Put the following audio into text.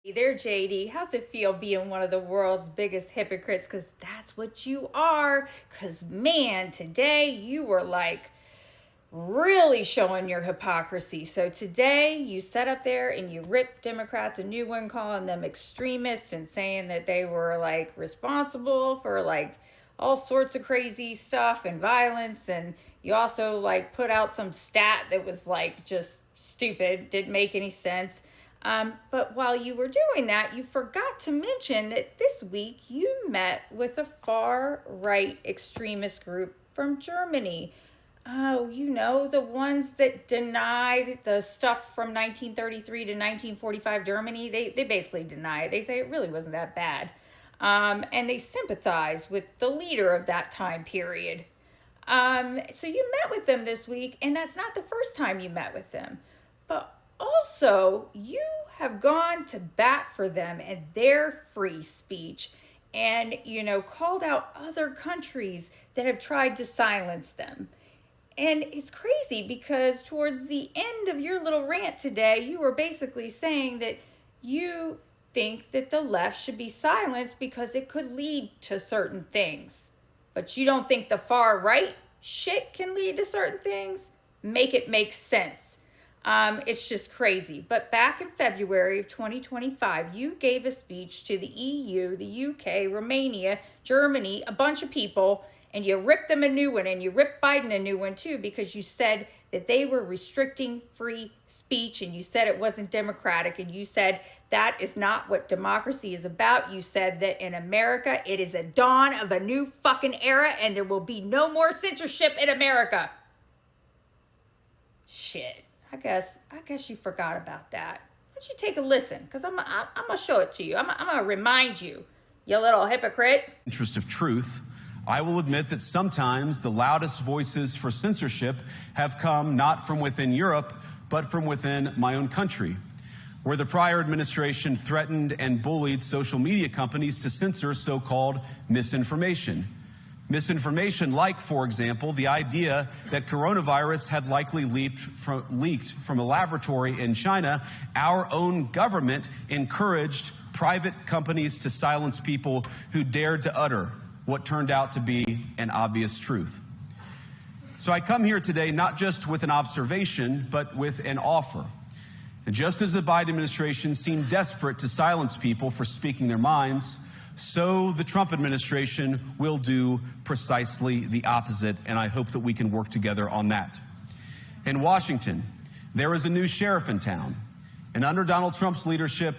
Hey there, JD. How's it feel being one of the world's biggest hypocrites? Because that's what you are. Because, man, today you were like really showing your hypocrisy. So today you sat up there and you ripped Democrats a new one, calling them extremists and saying that they were like responsible for like all sorts of crazy stuff and violence. And you also like put out some stat that was like just stupid, didn't make any sense. But while you were doing that, you forgot to mention that this week you met with a far right extremist group from Germany. Oh, you know, the ones that deny the stuff from 1933 to 1945 Germany. They basically deny it. They say it really wasn't that bad. And they sympathize with the leader of that time period. So you met with them this week, and that's not the first time you met with them. But also, you have gone to bat for them and their free speech and, called out other countries that have tried to silence them. And it's crazy because towards the end of your little rant today, you were basically saying that you think that the left should be silenced because it could lead to certain things. But you don't think the far right shit can lead to certain things? Make it make sense. It's just crazy. But back in February of 2025, you gave a speech to the EU, the UK, Romania, Germany, a bunch of people, and you ripped them a new one, and you ripped Biden a new one too, because you said that they were restricting free speech, and you said it wasn't democratic, and you said that is not what democracy is about. You said that in America, it is a dawn of a new fucking era, and there will be no more censorship in America. Shit. I guess you forgot about that. Why don't you take a listen? Because I'm gonna show it to you. I'm gonna remind you, you little hypocrite. Interest of truth, I will admit that sometimes the loudest voices for censorship have come not from within Europe, but from within my own country, where the prior administration threatened and bullied social media companies to censor so-called misinformation. Misinformation like, for example, the idea that coronavirus had likely leaked from a laboratory in China. Our own government encouraged private companies to silence people who dared to utter what turned out to be an obvious truth. So I come here today not just with an observation, but with an offer. And just as the Biden administration seemed desperate to silence people for speaking their minds, so the Trump administration will do precisely the opposite, and I hope that we can work together on that. In Washington, there is a new sheriff in town, and under Donald Trump's leadership,